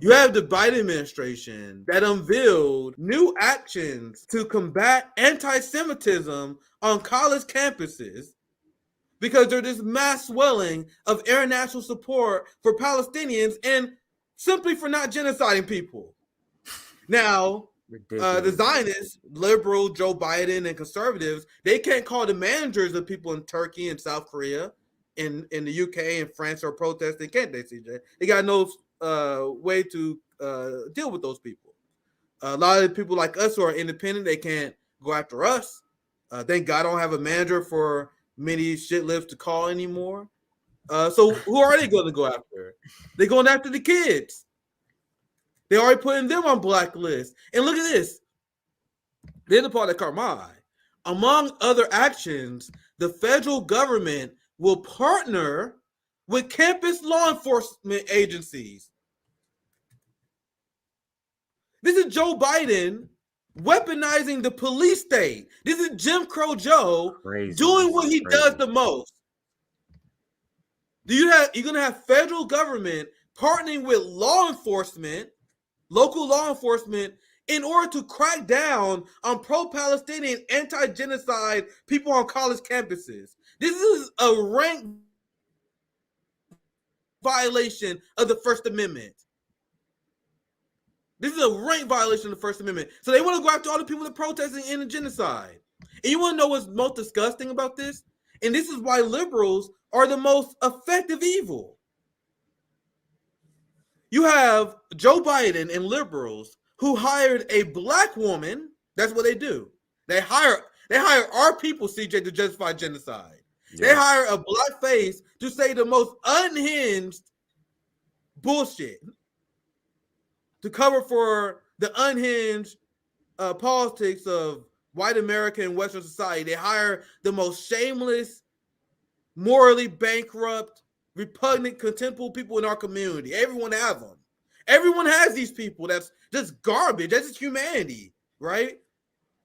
You have the Biden administration that unveiled new actions to combat anti-Semitism on college campuses because there's this mass swelling of international support for Palestinians and simply for not genociding people. Now, the Zionists, liberal Joe Biden and conservatives, they can't call the managers of people in Turkey and South Korea, in the UK and France are protesting, can't they, CJ? They got no way to deal with those people. A lot of people like us who are independent, they can't go after us. Thank God I don't have a manager for many shit lives to call anymore. So who are they going to go after? They're going after the kids. They already putting them on blacklist. And look at this. They're the part that caught my eye. Among other actions, the federal government will partner with campus law enforcement agencies. This is Joe Biden weaponizing the police state. This is Jim Crow Joe doing what he does the most. You're going to have federal government partnering with law enforcement, local law enforcement, in order to crack down on pro-Palestinian, anti-genocide people on college campuses. This is a rank violation of the First Amendment. This is a rank violation of the First Amendment. So they want to go after all the people that are protesting in the genocide. And you want to know what's most disgusting about this? And this is why liberals are the most effective evil. You have Joe Biden and liberals who hired a black woman. That's what they do. They hire our people, CJ, to justify genocide. Yeah. They hire a black face to say the most unhinged bullshit to cover for the unhinged politics of white America and Western society. They hire the most shameless, morally bankrupt, repugnant, contemptible people in our community. Everyone has them. Everyone has these people. That's just garbage. That's just humanity, right?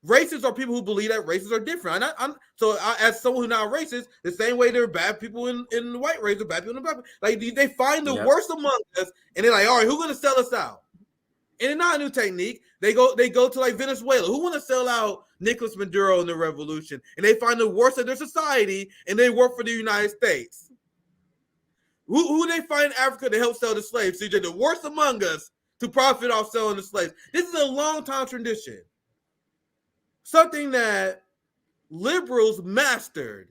Racists are people who believe that races are different. As someone who's not racist, the same way there are bad people in the white race, or bad people in the black. Like they find the worst among us, and they're like, all right, who's gonna sell us out? And it's not a new technique. They go to like Venezuela. Who want to sell out Nicolas Maduro in the revolution? And they find the worst of their society, and they work for the United States. Who they find in Africa to help sell the slaves? CJ, the worst among us to profit off selling the slaves. This is a long time tradition. Something that liberals mastered,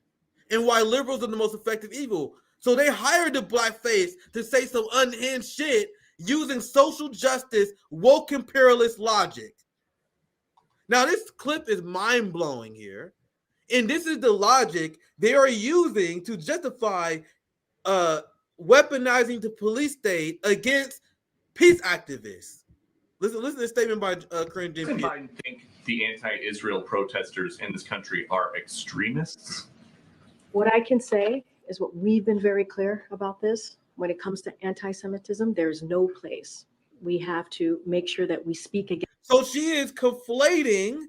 and why liberals are the most effective evil. So they hired the blackface to say some unhinged shit using social justice, woke imperialist logic. Now, this clip is mind-blowing here. And this is the logic they are using to justify weaponizing the police state against peace activists. Listen to this statement by Corinne Jean Pierre. Biden think the anti-Israel protesters in this country are extremists? What I can say is what we've been very clear about this. When it comes to anti-Semitism, there's no place. We have to make sure that we speak against. So she is conflating,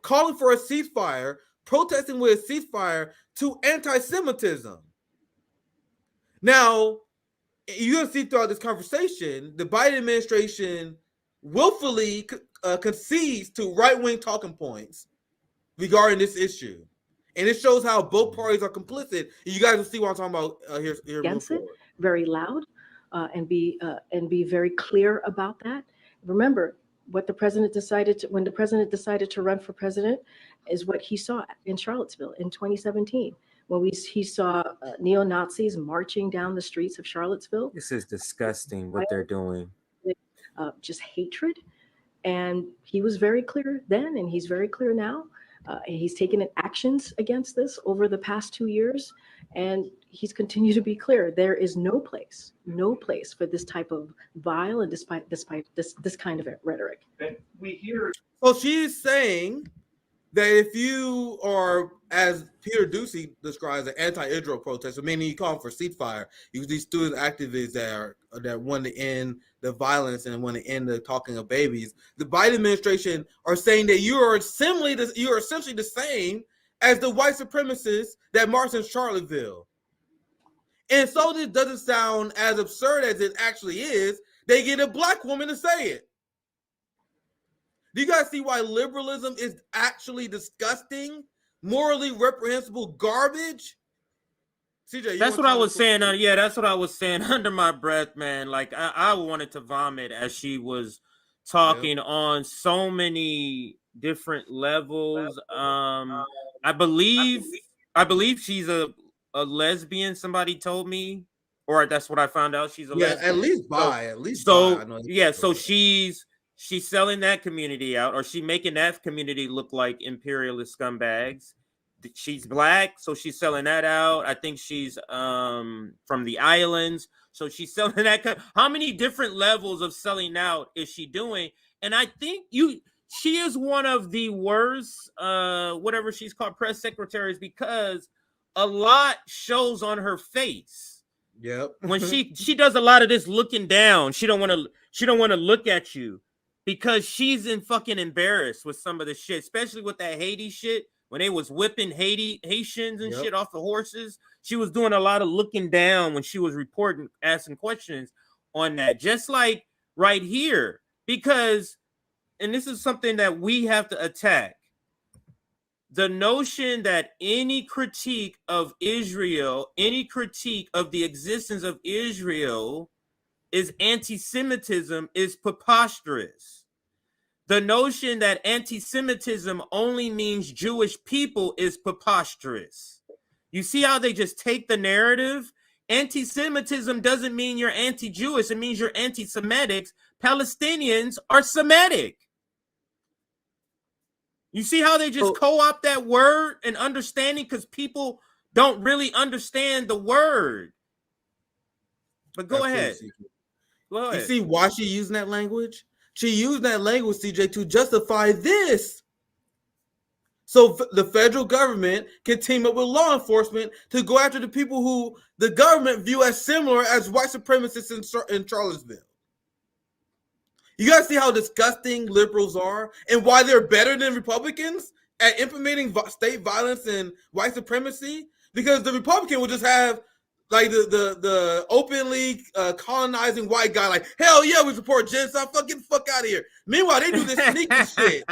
calling for a ceasefire, protesting with a ceasefire, to anti-Semitism. Now, you're going to see throughout this conversation, the Biden administration willfully concedes to right-wing talking points regarding this issue. And it shows how both parties are complicit. You guys will see what I'm talking about here against it, very loud, and be very clear about that. Remember, what the president decided when the president decided to run for president is what he saw in Charlottesville in 2017. When he saw neo-Nazis marching down the streets of Charlottesville. This is disgusting what they're doing. Just hatred. And he was very clear then, and he's very clear now. And he's taken actions against this over the past 2 years. And he's continued to be clear. There is no place for this type of vile and despite this kind of rhetoric. And we hear. So she's saying that if you are, as Peter Doocy describes, an anti-Israel protester, meaning you call for ceasefire, you these student activists that want to end the violence and want to end the talking of babies. The Biden administration are saying that you are essentially the same as the white supremacists that marched in Charlottesville. And so this doesn't sound as absurd as it actually is. they get a black woman to say it. Do you guys see why liberalism is actually disgusting, morally reprehensible garbage? CJ, that's what I was saying. Yeah, that's what I was saying under my breath, man. Like I wanted to vomit as she was talking on so many different levels. I believe she's a lesbian. Somebody told me, or that's what I found out. She's a lesbian. At least bi. So she's selling that community out, or she making that community look like imperialist scumbags. She's black, so she's selling that out. I think she's from the islands, so she's selling that. How many different levels of selling out is she doing? And I think she is one of the worst, whatever she's called, press secretaries, because a lot shows on her face. Yep. When she does a lot of this looking down, she don't want to look at you because she's fucking embarrassed with some of the shit, especially with that Haiti shit. When they was whipping Haitians and shit off the horses, she was doing a lot of looking down when she was reporting, asking questions on that. Just like right here, because, and this is something that we have to attack, the notion that any critique of Israel, any critique of the existence of Israel is anti-Semitism is preposterous. The notion that anti-Semitism only means Jewish people is preposterous. You see how they just take the narrative? Anti-Semitism doesn't mean you're anti-Jewish. It means you're anti-Semitic. Palestinians are Semitic. You see how they just co-opt that word and understanding because people don't really understand the word. But go ahead. Go ahead. You see why she using that language? She used that language, CJ, to justify this. So the federal government can team up with law enforcement to go after the people who the government view as similar as white supremacists in Charlottesville. You guys see how disgusting liberals are and why they're better than Republicans at implementing state violence and white supremacy? Because the Republican will just have like the openly colonizing white guy, like, hell yeah, we support genocide. Get the fuck out of here. Meanwhile, they do this sneaky shit.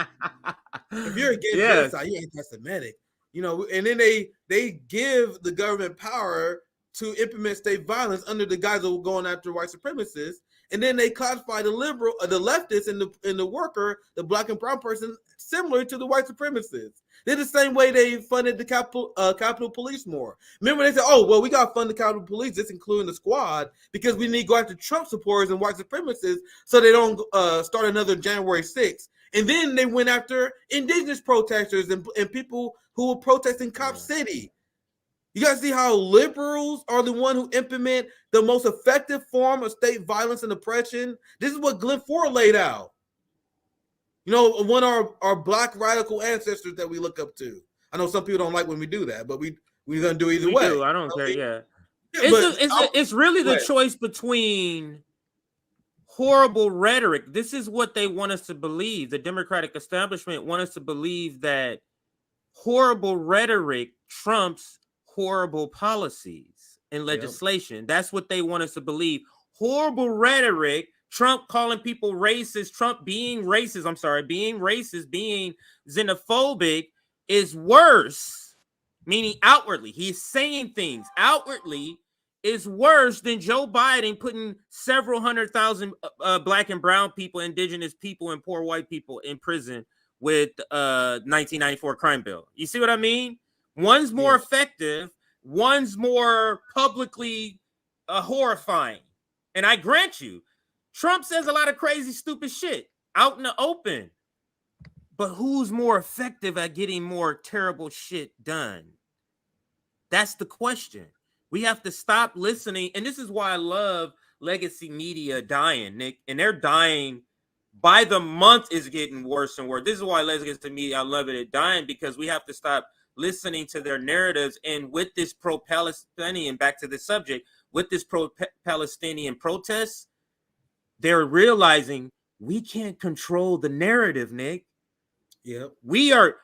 If you're against genocide, you're anti-Semitic. And then they give the government power to implement state violence under the guise of going after white supremacists. And then they classify the leftists and the worker, the black and brown person, similar to the white supremacists. They're the same way they funded the Capitol Police more. Remember, they said, "Oh, well, we got to fund the Capitol Police, this including the squad, because we need to go after Trump supporters and white supremacists so they don't start another January 6th." And then they went after indigenous protesters and people who were protesting Cop City. You guys see how liberals are the one who implement the most effective form of state violence and oppression? This is what Glenn Ford laid out. One of our black radical ancestors that we look up to. I know some people don't like when we do that, but we're gonna do either way. I don't care. Yeah, it's really the choice between horrible rhetoric. This is what they want us to believe. The Democratic establishment want us to believe that horrible rhetoric trumps horrible policies and legislation. That's what they want us to believe. Horrible rhetoric, Trump calling people racist, Trump being racist, being xenophobic is worse, meaning outwardly. He's saying things outwardly is worse than Joe Biden putting several 100,000 black and brown people, indigenous people, and poor white people in prison with 1994 crime bill. You see what I mean? One's more effective, one's more publicly horrifying. And I grant you, Trump says a lot of crazy, stupid shit out in the open. But who's more effective at getting more terrible shit done? That's the question. We have to stop listening. And this is why I love legacy media dying, Nick. And they're dying by the month, is getting worse and worse. This is why legacy media, I love it, dying, because we have to stop listening to their narratives. And with this pro-Palestinian, back to the subject, with this pro-Palestinian protests, they're realizing we can't control the narrative, Nick. Yep. We are,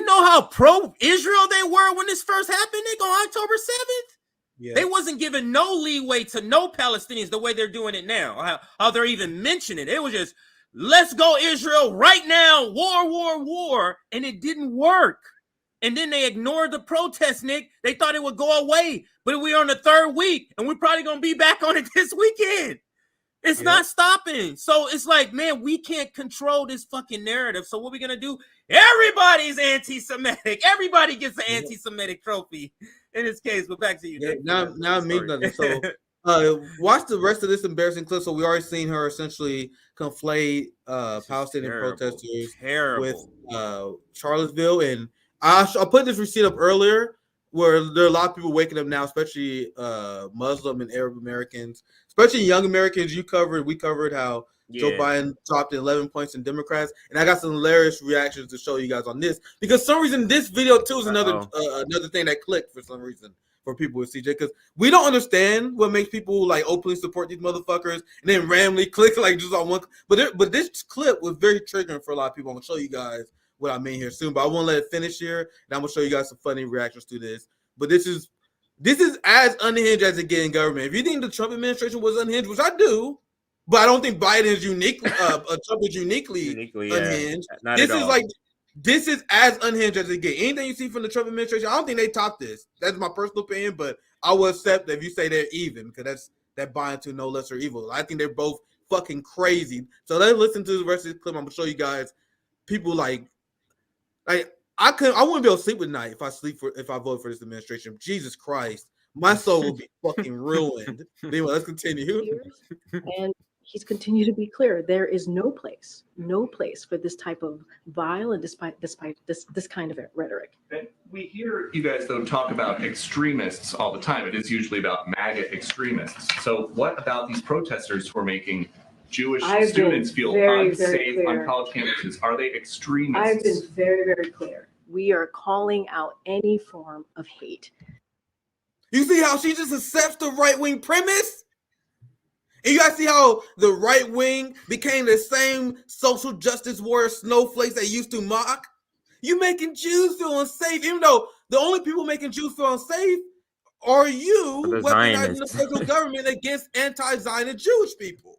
how pro-Israel they were when this first happened, Nick, on October 7th? Yeah. They wasn't giving no leeway to no Palestinians the way they're doing it now. How they're even mentioning it. It was just, let's go Israel right now, war, war, war. And it didn't work. And then they ignored the protest, Nick. They thought it would go away. But we're on the third week, and we're probably going to be back on it this weekend. It's not stopping. So it's like, man, we can't control this fucking narrative. So what are we going to do? Everybody's anti-Semitic. Everybody gets an anti-Semitic trophy in this case. But back to you, Nick. Now it means nothing. So watch the rest of this embarrassing clip. So we already seen her essentially conflate Palestinian protesters with Charlottesville. And I'll put this receipt up earlier where there are a lot of people waking up now, especially Muslim and Arab Americans, especially young Americans. We covered how Joe Biden dropped 11 points in Democrats. And I got some hilarious reactions to show you guys on this. Because for some reason, this video too is another thing that clicked for some reason for people with CJ. Because we don't understand what makes people like openly support these motherfuckers and then randomly click like just on one. But this clip was very triggering for a lot of people. I'm gonna show you guys what I mean here soon. But I won't let it finish here. And I'm gonna show you guys some funny reactions to this. But this is as unhinged as it gets in government. If you think the Trump administration was unhinged, which I do, but I don't think Biden is uniquely Trump is uniquely unhinged. This is as unhinged as it gets. Anything you see from the Trump administration, I don't think they top this. That's my personal opinion, but I will accept that if you say they're even, because that buying to no lesser evil. I think they're both fucking crazy. So let's listen to the rest of this clip. I'm gonna show you guys people like I wouldn't be able to sleep at night if I vote for this administration. Jesus Christ, my soul will be fucking ruined. Anyway, let's continue. And he's continued to be clear. There is no place for this type of vile and despite this kind of rhetoric. And we hear you guys though talk about extremists all the time. It is usually about MAGA extremists. So what about these protesters who are making Jewish students feel unsafe on college campuses? Are they extremists? I've been very, very clear. We are calling out any form of hate. You see how she just accepts the right-wing premise? And you guys see how the right wing became the same social justice warrior snowflakes they used to mock? You making Jews feel unsafe, even though the only people making Jews feel unsafe are you weaponizing the federal government against anti-Zionist Jewish people.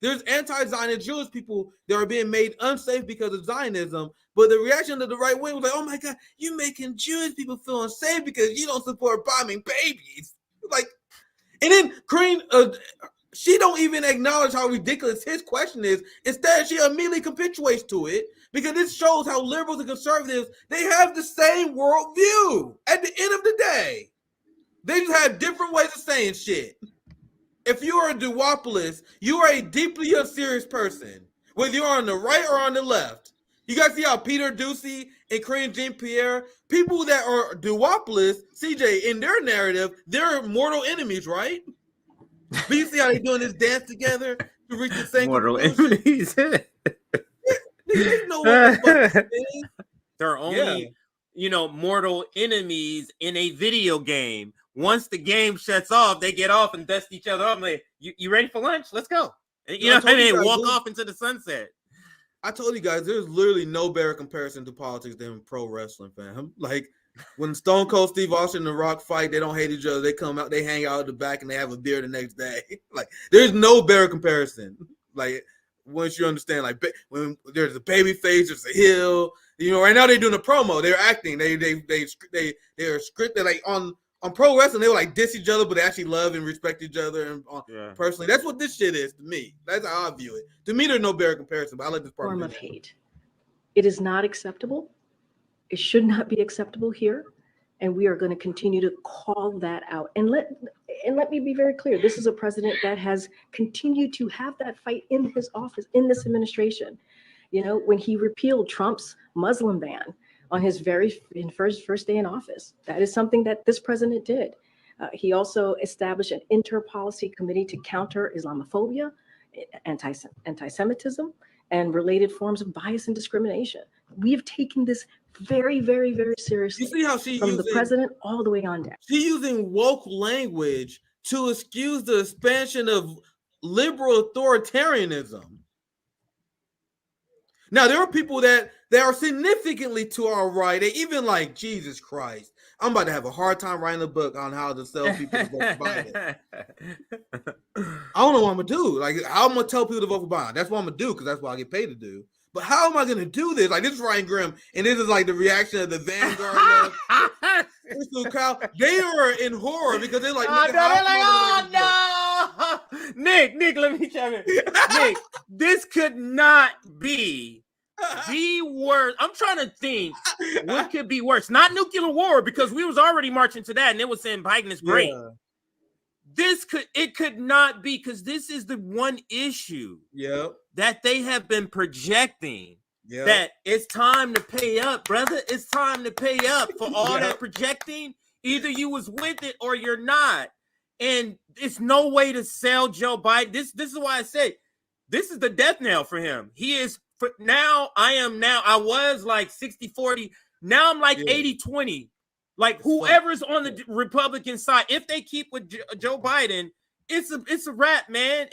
There's anti-Zionist Jewish people that are being made unsafe because of Zionism, but the reaction of the right wing was like, oh my God, you making Jewish people feel unsafe because you don't support bombing babies. Like, and then Kareem, she don't even acknowledge how ridiculous his question is. Instead, she immediately capitulates to it because this shows how liberals and conservatives, they have the same worldview at the end of the day. They just have different ways of saying shit. If you are a duopolist, you are a deeply unserious person, whether you're on the right or on the left. You guys see how Peter Doocy and Corinne Jean-Pierre, people that are duopolists, CJ, in their narrative, they're mortal enemies, right? But you see how they're doing this dance together to reach the same mortal enemies. They know what the fuck is. They're only, mortal enemies in a video game. Once the game shuts off, they get off and dust each other off. I'm like, you ready for lunch? Let's go. You know what I mean? Walk off into the sunset. I told you guys, there's literally no better comparison to politics than pro wrestling, fam. Like, when Stone Cold Steve Austin and The Rock fight, they don't hate each other. They come out, they hang out at the back, and they have a beer the next day. Like, there's no better comparison. Like, once you understand, like, when there's a baby face, there's a heel. Right now they're doing a promo. They're acting. They're scripted. Like on pro wrestling, they were like diss each other, but they actually love and respect each other. And personally, that's what this shit is to me. That's how I view it. To me, there's no better comparison. But I like this part form of hate. It is not acceptable. It should not be acceptable here, and we are going to continue to call that out. And let me be very clear: this is a president that has continued to have that fight in his office, in this administration. When he repealed Trump's Muslim ban on his first day in office, that is something that this president did. He also established an inter-policy committee to counter Islamophobia, anti-Semitism, and related forms of bias and discrimination. We have taken this very, very, very seriously. You see how from the president all the way on down. She's using woke language to excuse the expansion of liberal authoritarianism. Now, there are people that are significantly to our right. They even like, Jesus Christ. I'm about to have a hard time writing a book on how to sell people to vote for Biden. I don't know what I'm gonna do. Like, how I'm gonna tell people to vote for Biden? That's what I'm gonna do because that's what I get paid to do. But how am I gonna do this? Like, this is Ryan Grimm, and this is like the reaction of the Vanguard. They were in horror because they're like, oh no, Nick, let me chime in. Nick, this could not be the worst. I'm trying to think what could be worse. Not nuclear war, because we was already marching to that, and it was saying Biden is great. Yeah. It could not be, because this is the one issue that they have been projecting. That it's time to pay up, brother. It's time to pay up for all that projecting. Either you was with it or you're not. And it's no way to sell Joe Biden. This is why I say this is the death knell for him. He is I was like 60-40. Now I'm like 80-20. Like, whoever's on the Republican side, if they keep with Joe Biden, it's a wrap, man.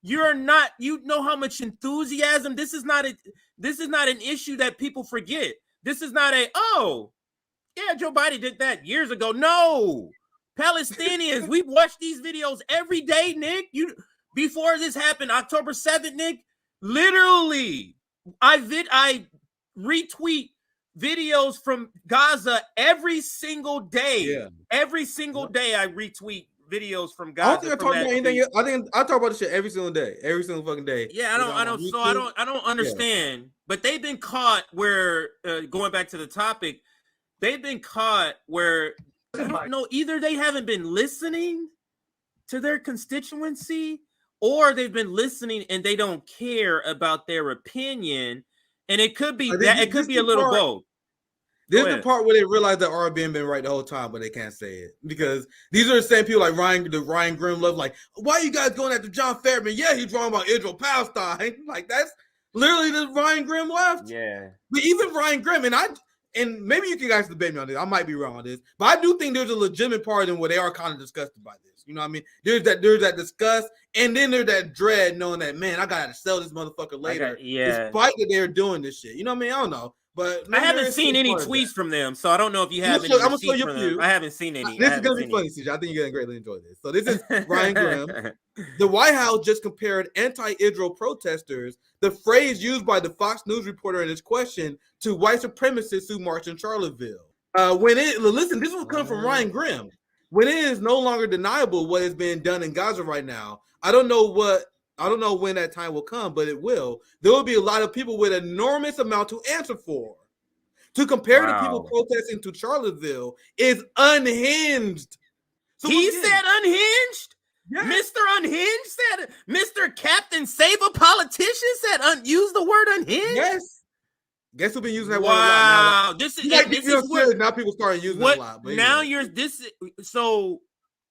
You know how much enthusiasm. This is not an issue that people forget. This is not Joe Biden did that years ago. No, Palestinians, we've watched these videos every day, Nick. Before this happened, October 7th, Nick, literally, I retweet videos from Gaza every single day. Yeah. Every single day I retweet videos from Gaza. I don't think I talk about anything. I think I talk about this shit every single day, every single fucking day. Yeah, I don't understand. Yeah. But they've been caught where, going back to the topic, they've been caught where, I don't know, either they haven't been listening to their constituency, or they've been listening and they don't care about their opinion. And it could be that. It could be a little both. This is the part where they realize that RBN been right the whole time, but they can't say it because these are the same people like Ryan Grimm love. Like, why are you guys going after John Fairman? Yeah, he's wrong about Israel Palestine. Like, that's literally the Ryan Grimm left. Yeah, but even Ryan Grimm and maybe you guys debate me on this. I might be wrong on this, but I do think there's a legitimate part in where they are kind of disgusted by this. You know what I mean? There's that disgust, and then there's that dread knowing that, man, I gotta sell this motherfucker later. Despite that they're doing this shit. You know what I mean? I don't know. But I haven't seen any tweets from them, so I don't know if you have any. I'm gonna show you a few. I haven't seen any. This is gonna be funny, CJ. I think you're gonna greatly enjoy this. So this is Ryan Grimm. The White House just compared anti-Israel protesters, the phrase used by the Fox News reporter in his question, to white supremacists who marched in Charlottesville. Listen, this will come from Ryan Grimm. When it is no longer deniable what is being done in Gaza right now, I don't know when that time will come, but it will. There will be a lot of people with an enormous amount to answer for. To compare the people protesting to Charlottesville is unhinged. So he said unhinged? Yes. Mr. Unhinged said, Mr. Captain Save a Politician said, use the word unhinged? Yes. Guess who's been using that word a lot now? This is where now people started using it a lot. But now so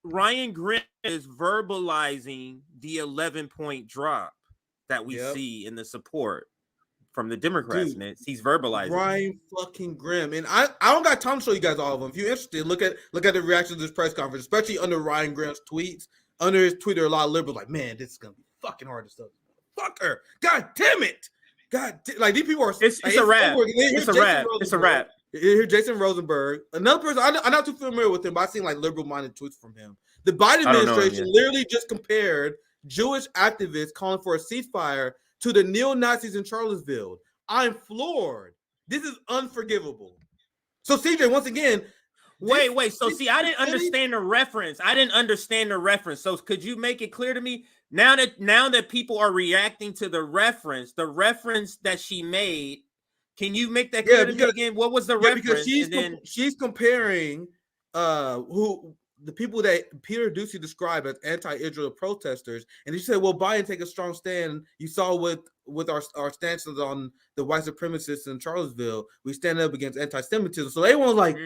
Ryan Grimm is verbalizing the 11-point drop that we see in the support from the Democrats. Dude, he's verbalizing. Ryan fucking Grimm. And I don't got time to show you guys all of them. If you're interested, look at the reaction to this press conference, especially under Ryan Grimm's tweets. Under his tweet, there are a lot of liberals like, man, this is gonna be fucking hard to sell. Fuck her. God damn it. Like these people are. It's a wrap. It's a wrap. Here's Jason Rosenberg, another person. I'm not too familiar with him, but I've seen like liberal-minded tweets from him. The Biden administration literally just compared Jewish activists calling for a ceasefire to the neo-Nazis in Charlottesville. I'm floored. This is unforgivable. So CJ, once again. Wait. So see, I didn't understand the reference. So could you make it clear to me now that people are reacting to the reference that she made? Can you make that clear to me again? What was the reference? Because she's comparing the people that Peter Ducey described as anti-Israel protesters, and he said, "Well, Biden take a strong stand. You saw with our stances on the white supremacists in Charlottesville, we stand up against anti-Semitism." So everyone's like,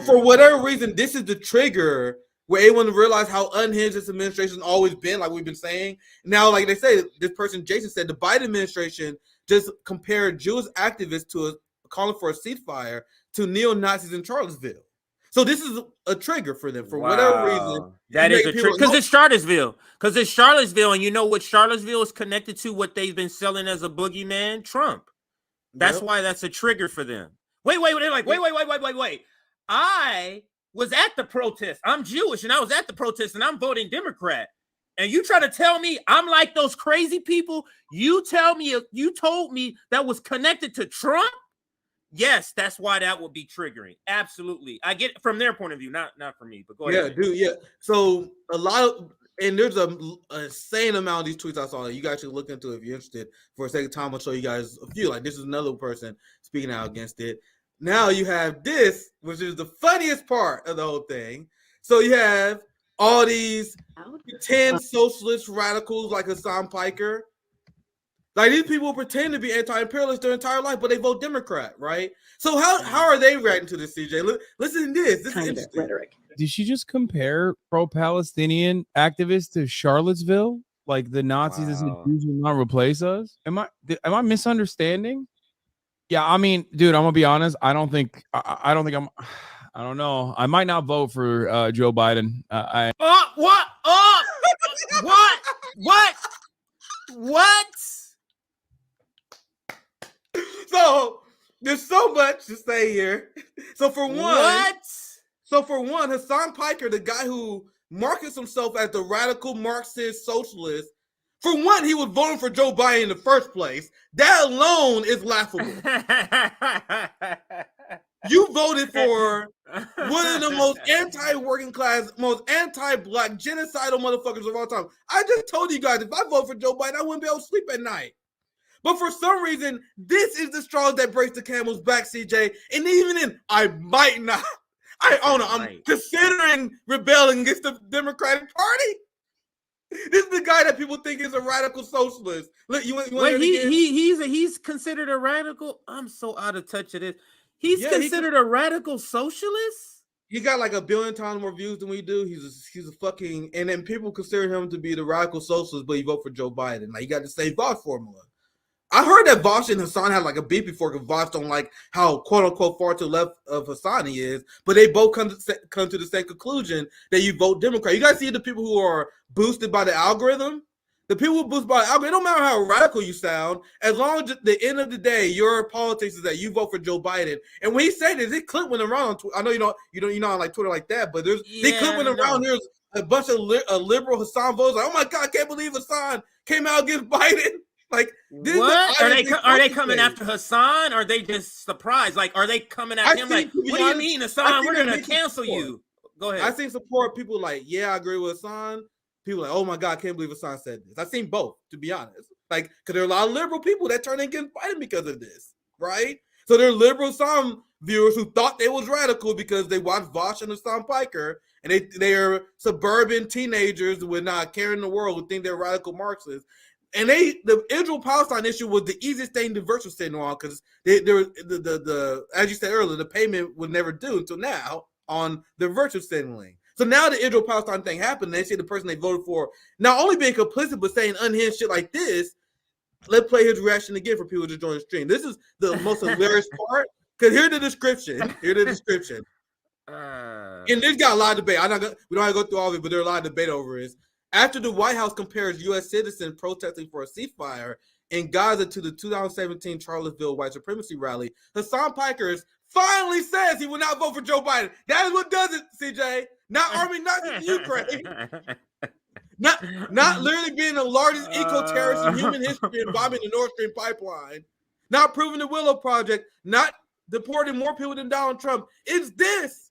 for whatever reason, this is the trigger where everyone realized how unhinged this administration has always been, like we've been saying. Now, like they say, this person Jason said, the Biden administration just compared Jewish activists to calling for a ceasefire to neo-Nazis in Charlottesville. So this is a trigger for them for whatever reason. That is a trigger because it's Charlottesville. And you know what Charlottesville is connected to? What they've been selling as a boogeyman? Trump. That's why that's a trigger for them. Wait. They're like, wait. I was at the protest. I'm Jewish, and I was at the protest, and I'm voting Democrat. And you try to tell me I'm like those crazy people? You told me that was connected to Trump? Yes, that's why that would be triggering. Absolutely. I get it from their point of view, not from me, but go ahead. Yeah, dude, yeah. So a lot of, and there's a insane amount of these tweets I saw that you guys should look into if you're interested. For a second time, I'll show you guys a few. Like, this is another person speaking out against it. Now you have this, which is the funniest part of the whole thing. So you have all these 10 socialist radicals like Hasan Piker. Like, these people pretend to be anti-imperialist their entire life, but they vote Democrat, right? So how are they reacting to this, CJ? Listen to this. This is interesting. Rhetoric. Did she just compare pro-Palestinian activists to Charlottesville? Like the Nazis that said Jews will not replace us? Am I misunderstanding? Yeah, I mean, dude, I'm gonna be honest. I don't know. I might not vote for Joe Biden. What? So there's so much to say here. So for one, Hasan Piker, the guy who markets himself as the radical Marxist socialist, for one, he was voting for Joe Biden in the first place. That alone is laughable. You voted for one of the most anti-working class, most anti-black, genocidal motherfuckers of all time. I just told you guys, if I vote for Joe Biden, I wouldn't be able to sleep at night. But for some reason, this is the straw that breaks the camel's back, CJ. And even then, I might not. I own it. I'm considering rebelling against the Democratic Party. This is the guy that people think is a radical socialist. Look, you Wait, he's considered a radical. I'm so out of touch of this. He's considered a radical socialist. He got like 1 billion times more views than we do. He's a fucking, and then people consider him to be the radical socialist, but he vote for Joe Biden. Like, he got the same Vosh formula. I heard that Vosh and Hasan had like a beef before because Vosh don't like how quote unquote far to the left of Hasan he is, but they both come to the same conclusion that you vote Democrat. You guys see the people who are boosted by the algorithm? The people who boost by the algorithm, it don't matter how radical you sound, as long as at the end of the day, your politics is that you vote for Joe Biden. And when he said this, it clip went around on Twitter. I know you don't like Twitter like that, but they clip went around. There's a bunch of liberal Hasan voters like, oh my God, I can't believe Hasan came out against Biden. Like, what are they coming after Hasan? Or are they just surprised? Like, are they coming at him like, what do you mean, Hasan? We're gonna cancel you. Go ahead. I seen support people like, yeah, I agree with Hasan. People like, oh my God, I can't believe Hasan said this. I've seen both, to be honest. Like, because there are a lot of liberal people that turn against Biden because of this, right? So there are liberal some viewers who thought they was radical because they watched Vosh and Hasan Piker, and they are suburban teenagers with not caring in the world who think they're radical Marxists. And the Israel-Palestine issue was the easiest thing to virtue signal on because the as you said earlier, the payment was never due until now on the virtue signaling. So now the Israel-Palestine thing happened, they see the person they voted for not only being complicit but saying unhinged shit like this. Let's play his reaction again for people to join the stream. This is the most hilarious part because here's the description. And this got a lot of debate. We don't have to go through all of it, but there's a lot of debate over it. After the White House compares U.S. citizens protesting for a ceasefire in Gaza to the 2017 Charlottesville white supremacy rally, Hasan Piker finally says he will not vote for Joe Biden. That is what does it, CJ. Not arming Nazis in Ukraine. Not literally being the largest eco-terrorist in human history and bombing the Nord Stream pipeline. Not proving the Willow Project. Not deporting more people than Donald Trump. It's this.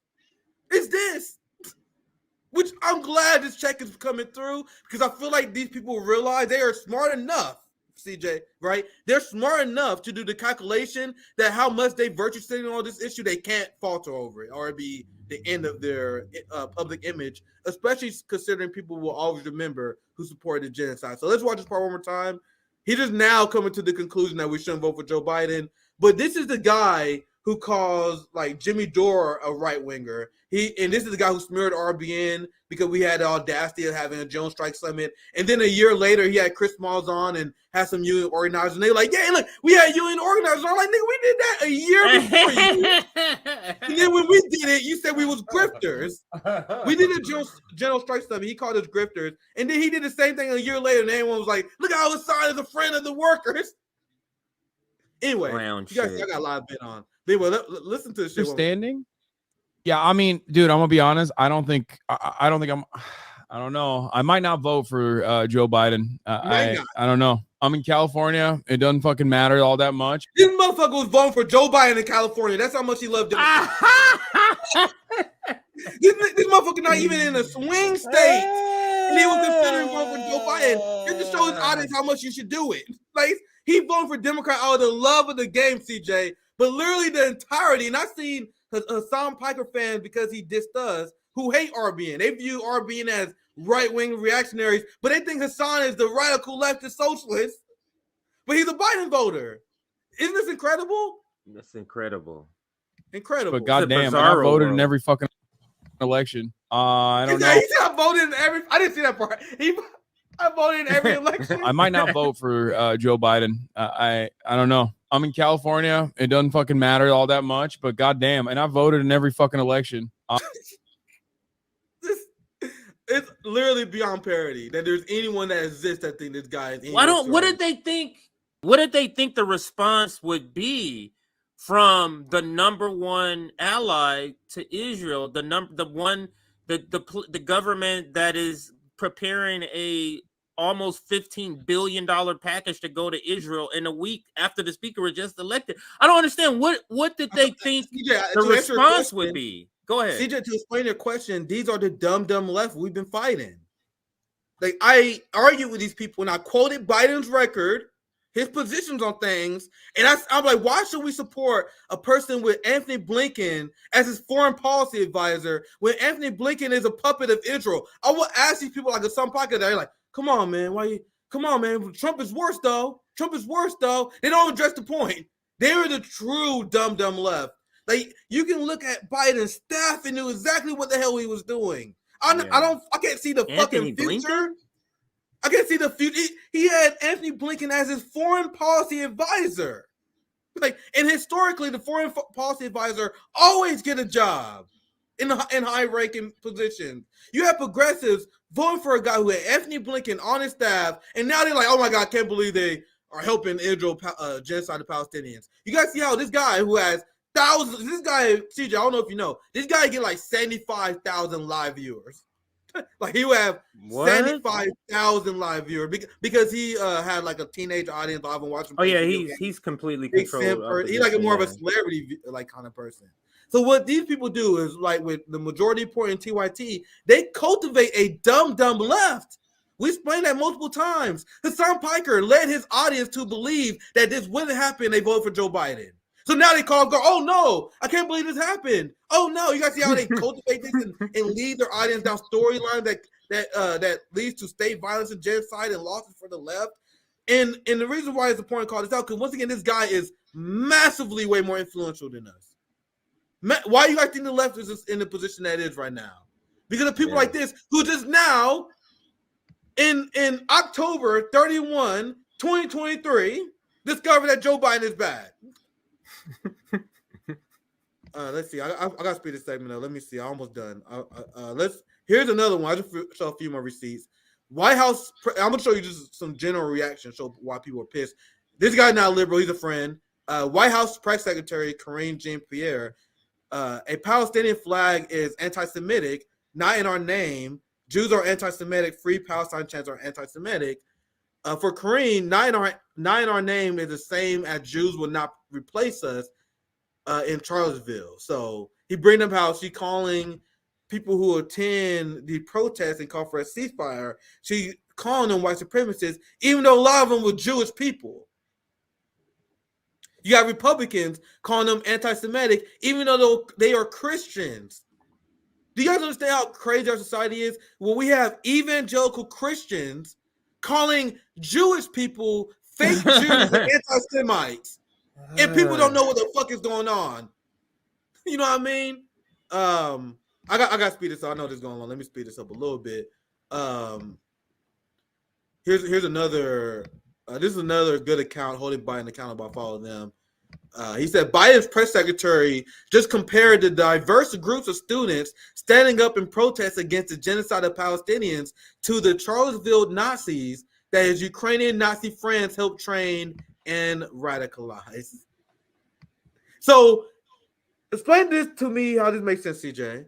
Which I'm glad this check is coming through because I feel like these people realize they are smart enough, CJ, right? They're smart enough to do the calculation that how much they virtue signal on this issue, they can't falter over it or it'd be the end of their public image, especially considering people will always remember who supported the genocide. So let's watch this part one more time. He just now coming to the conclusion that we shouldn't vote for Joe Biden, but this is the guy who calls like Jimmy Dore a right winger. And this is the guy who smeared RBN because we had the audacity of having a Jones Strike Summit. And then a year later, he had Chris Smalls on and had some union organizers. And they were like, yeah, look, we had union organizers. I'm like, nigga, we did that a year before you. And then when we did it, you said we was grifters. We did a General Strike Summit. He called us grifters. And then he did the same thing a year later. And everyone was like, look how Hasan is a friend of the workers. Anyway, you guys, I got a lot of bit on. But anyway, listen to this shit. Understanding? Yeah, I mean, dude, I'm gonna be honest. I don't think I'm. I don't know. I might not vote for Joe Biden. I don't know. I'm in California. It doesn't fucking matter all that much. This motherfucker was voting for Joe Biden in California. That's how much he loved Democrats. this motherfucker not even in a swing state, and he was considering voting for Joe Biden. Just to show his audience how much you should do it. Like, he voted for Democrat out of the love of the game, CJ. But literally the entirety, and I've seen Hasan Piker fans, because he dissed us, who hate RBN. They view RBN as right-wing reactionaries, but they think Hasan is the radical leftist socialist, but he's a Biden voter. Isn't this incredible? That's incredible. Incredible. But goddamn, I voted in every fucking election. I don't know. He said I voted in every. I didn't see that part. I voted in every election. I might not vote for Joe Biden. I don't know. I'm in California. It doesn't fucking matter all that much, but goddamn, and I voted in every fucking election. It's literally beyond parody that there's anyone that exists that think this guy is. What did they think? What did they think the response would be from the number one ally to Israel, the government that is preparing a almost $15 billion package to go to Israel in a week after the speaker was just elected? I don't understand. What did they think the response would be? Go ahead. CJ, to explain your question, these are the dumb left we've been fighting. Like, I argued with these people and I quoted Biden's record, his positions on things, and I'm like, why should we support a person with Anthony Blinken as his foreign policy advisor when Anthony Blinken is a puppet of Israel? I will ask these people like Hasan Piker, they're like, come on, man, come on, man, Trump is worse though. They don't address the point. They are the true dumb left. Like, you can look at Biden's staff and knew exactly what the hell he was doing. I can't see the fucking future. Blinken? I can't see the future. He had Anthony Blinken as his foreign policy advisor. Like, and historically, the foreign policy advisor always get a job in high-ranking positions. You have progressives voting for a guy who had Anthony Blinken on his staff, and now they're like, oh my God, I can't believe they are helping Israel genocide the Palestinians. You guys see how this guy who has thousands, this guy, CJ, I don't know if you know, this guy get like 75,000 live viewers. Like, he would have 75,000 live viewers because he had like a teenage audience. I haven't watched him. Oh yeah, he's completely controlled. He's like more of a celebrity like kind of person. So what these people do is, like with the majority report in TYT, they cultivate a dumb left. We explained that multiple times. Hasan Piker led his audience to believe that this wouldn't happen. They voted for Joe Biden. So now they call, go, oh no, I can't believe this happened. Oh no, you guys see how they cultivate this and lead their audience down storylines that leads to state violence and genocide and losses for the left. And the reason why it's important to call this out, because once again, this guy is massively way more influential than us. Why do you guys think the left is in the position that it is right now? Because of people like this who just now, in October 31, 2023, discovered that Joe Biden is bad. Let's see. I got to speed this segment up. Let me see. I'm almost done. Here's another one. I just show a few more receipts. White House. I'm gonna show you just some general reaction. Show why people are pissed. This guy not liberal. He's a friend. White House Press Secretary Karine Jean-Pierre. A Palestinian flag is anti-Semitic, not in our name. Jews are anti-Semitic. Free Palestine chants are anti-Semitic. For Karine, not in our name is the same as Jews will not replace us in Charlottesville. So he bring up how she calling people who attend the protests and call for a ceasefire. She calling them white supremacists, even though a lot of them were Jewish people. You got Republicans calling them anti-Semitic, even though they are Christians. Do you guys understand how crazy our society is? Well, we have evangelical Christians calling Jewish people fake Jews and anti-Semites. And people don't know what the fuck is going on. You know what I mean? I got to speed this up. I know this is going on. Let me speed this up a little bit. Here's another. This is another good account holding Biden accountable. I follow them. He said Biden's press secretary just compared the diverse groups of students standing up in protest against the genocide of Palestinians to the Charlottesville Nazis that his Ukrainian Nazi friends helped train and radicalize. So Explain this to me, how this makes sense, CJ.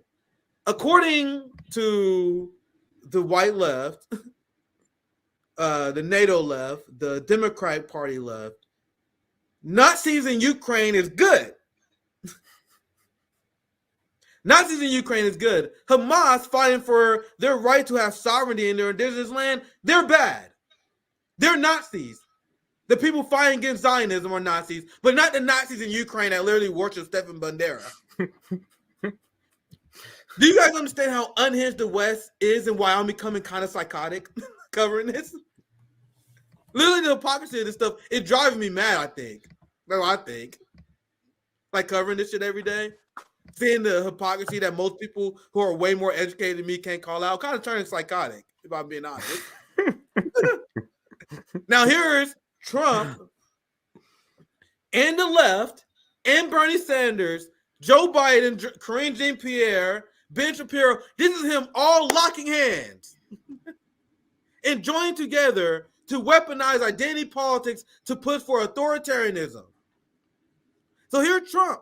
According to the white left, the NATO left, the Democratic Party left, Nazis in Ukraine is good. Nazis in Ukraine is good. Hamas fighting for their right to have sovereignty in their indigenous land, they're bad. They're Nazis. The people fighting against Zionism are Nazis, but not the Nazis in Ukraine that literally worship Stefan Bandera. Do you guys understand how unhinged the West is and why I'm becoming kind of psychotic covering this? Literally, the hypocrisy of this stuff, it's driving me mad, I think. That's what I think. Like covering this shit every day. Seeing the hypocrisy that most people who are way more educated than me can't call out, kind of turning psychotic, if I'm being honest. Now, here's Trump and the left and Bernie Sanders, Joe Biden, Karine Jean-Pierre, Ben Shapiro. This is him all locking hands and joining together to weaponize identity politics to push for authoritarianism. So here's Trump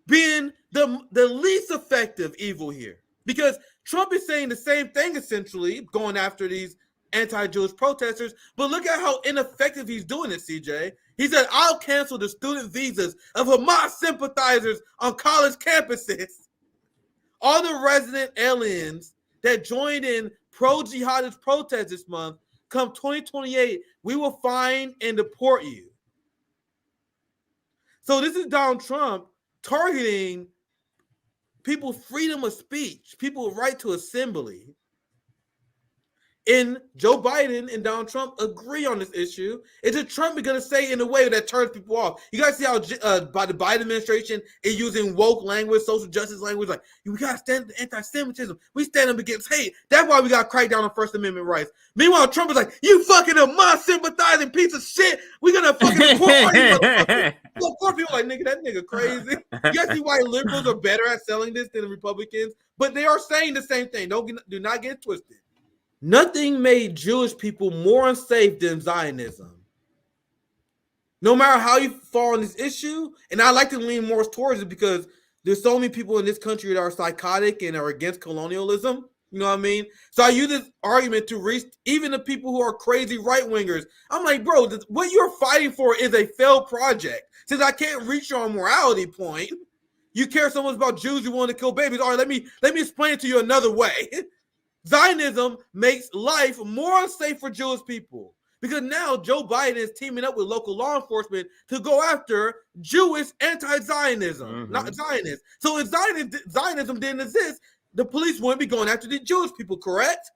being the least effective evil here, because Trump is saying the same thing, essentially going after these anti-Jewish protesters, but look at how ineffective he's doing it, CJ. He said, I'll cancel the student visas of Hamas sympathizers on college campuses. All the resident aliens that joined in pro-jihadist protests this month, come 2028, we will find and deport you. So this is Donald Trump targeting people's freedom of speech, people's right to assembly. And Joe Biden and Donald Trump agree on this issue. It's just Trump is going to say it in a way that turns people off. You guys see how by the Biden administration is using woke language, social justice language, like, we got to stand up anti-Semitism. We stand up against hate. That's why we got to crack down on First Amendment rights. Meanwhile, Trump is like, you fucking Hamas sympathizing piece of shit. We're going to fucking deport you. Of course, people are like, nigga, that nigga crazy. You guys see why liberals are better at selling this than the Republicans? But they are saying the same thing. Do not get it twisted. Nothing made Jewish people more unsafe than Zionism. No matter how you fall on this issue, and I like to lean more towards it because there's so many people in this country that are psychotic and are against colonialism. You know what I mean? So I use this argument to reach even the people who are crazy right-wingers. I'm like, bro, what you're fighting for is a failed project. Since I can't reach your morality point, you care so much about Jews you want to kill babies. All right, let me explain it to you another way. Zionism makes life more unsafe for Jewish people because now Joe Biden is teaming up with local law enforcement to go after Jewish anti-Zionism, not Zionists. So if Zionism didn't exist, the police wouldn't be going after the Jewish people, correct?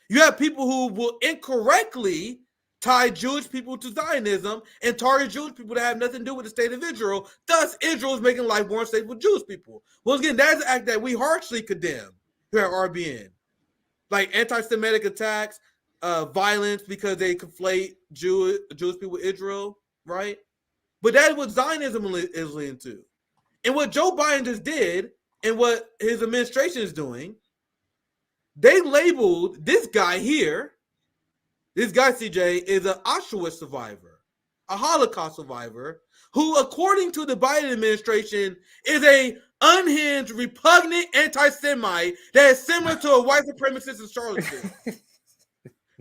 You have people who will incorrectly tie Jewish people to Zionism and target Jewish people that have nothing to do with the state of Israel. Thus, Israel is making life more unsafe for Jewish people. Once again, that's an act that we harshly condemn here at RBN. Like anti-Semitic attacks, violence because they conflate Jewish people with Israel, right? But that is what Zionism is leading to. And what Joe Biden just did and what his administration is doing, they labeled this guy here, this guy, CJ, is an Auschwitz survivor, a Holocaust survivor, who, according to the Biden administration, is a unhinged, repugnant anti-Semite that is similar to a white supremacist in Charlottesville.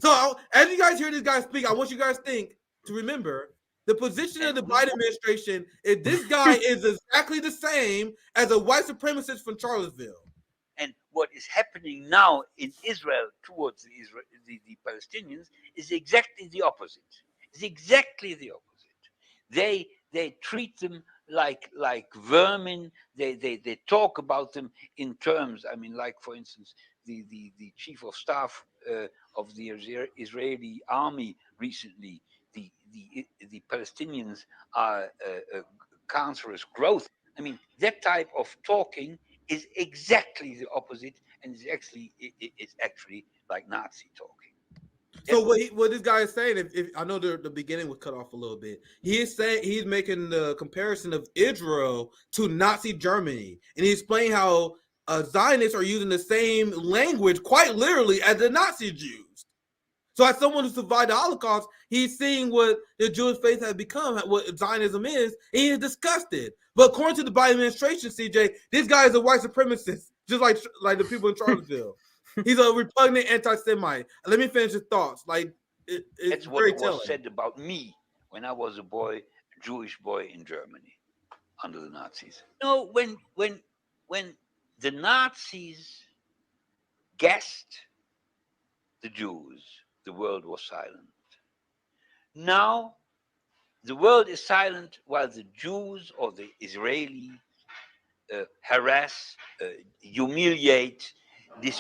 So as you guys hear this guy speak, I want you guys to remember the position of the Biden administration is this guy is exactly the same as a white supremacist from Charlottesville. And what is happening now in Israel towards the Palestinians is exactly the opposite. It's exactly the opposite. They treat them like vermin. They talk about them in terms, I mean, like, for instance, the chief of staff of the Israeli army recently, the Palestinians are cancerous growth. I mean, that type of talking is exactly the opposite, and it's actually like Nazi talking. So what this guy is saying, if I know the beginning was cut off a little bit, he's making the comparison of Israel to Nazi Germany, and he's explaining how Zionists are using the same language, quite literally, as the Nazi Jews. So as someone who survived the Holocaust, he's seeing what the Jewish faith has become, what Zionism is, and he is disgusted. But according to the Biden administration, CJ, this guy is a white supremacist, just like the people in Charlottesville. He's a repugnant anti-Semite. Let me finish his thoughts. That's what was said about me when I was a boy, a Jewish boy in Germany under the Nazis. No, when the Nazis gassed the Jews, the world was silent. Now, the world is silent while the Jews or the Israelis harass, humiliate, and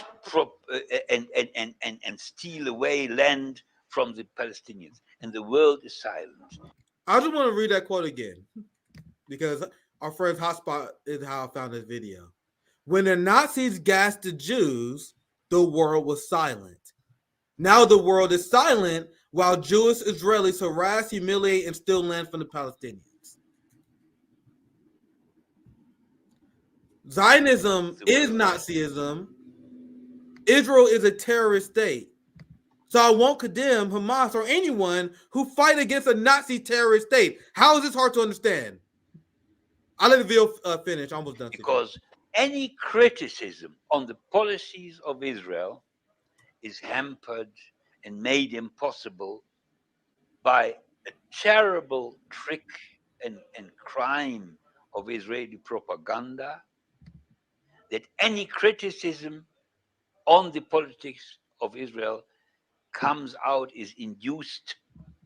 steal away land from the Palestinians, and the world is silent. I just want to read that quote again because our friend's hotspot is how I found this video. When the Nazis gassed the Jews, the world was silent. Now the world is silent while Jewish Israelis harass, humiliate, and steal land from the Palestinians. Zionism is Nazism. Israel is a terrorist state. So I won't condemn Hamas or anyone who fight against a Nazi terrorist state. How is this hard to understand? I'll let the video finish. I'm almost done. Because any criticism on the policies of Israel is hampered and made impossible by a terrible trick and crime of Israeli propaganda, that any criticism on the politics of Israel comes out is induced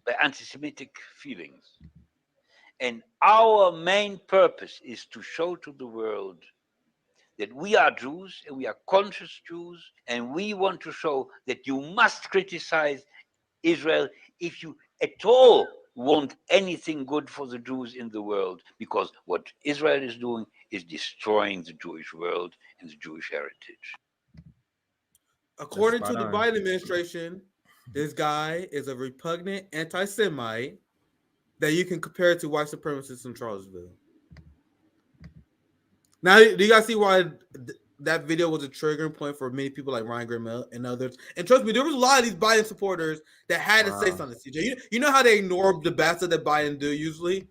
by anti-Semitic feelings. And our main purpose is to show to the world that we are Jews and we are conscious Jews, and we want to show that you must criticize Israel if you at all want anything good for the Jews in the world, because what Israel is doing is destroying the Jewish world and the Jewish heritage. According to the Biden administration, this guy is a repugnant anti-Semite that you can compare to white supremacists in Charlottesville. Now, do you guys see why that video was a triggering point for many people like Ryan Grimmel and others? And trust me, there was a lot of these Biden supporters that had to say something. CJ, you know how they ignore the bastard that Biden do usually?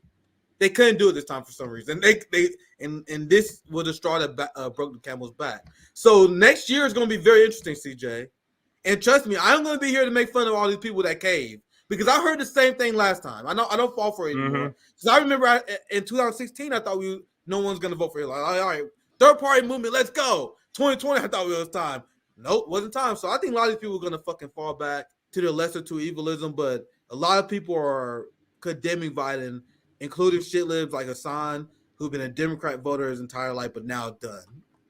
They couldn't do it this time for some reason. And this was the straw that broke the camel's back. So next year is going to be very interesting, CJ. And trust me, I'm going to be here to make fun of all these people that cave, because I heard the same thing last time. I don't fall for it anymore. Because I remember in 2016, I thought no one's going to vote for Hillary. All right, third party movement, let's go. 2020, I thought it was time. Nope, wasn't time. So I think a lot of these people are going to fucking fall back to the lesser two evilism. But a lot of people are condemning Biden, including shit libs like Hasan, who've been a Democrat voter his entire life, but now done.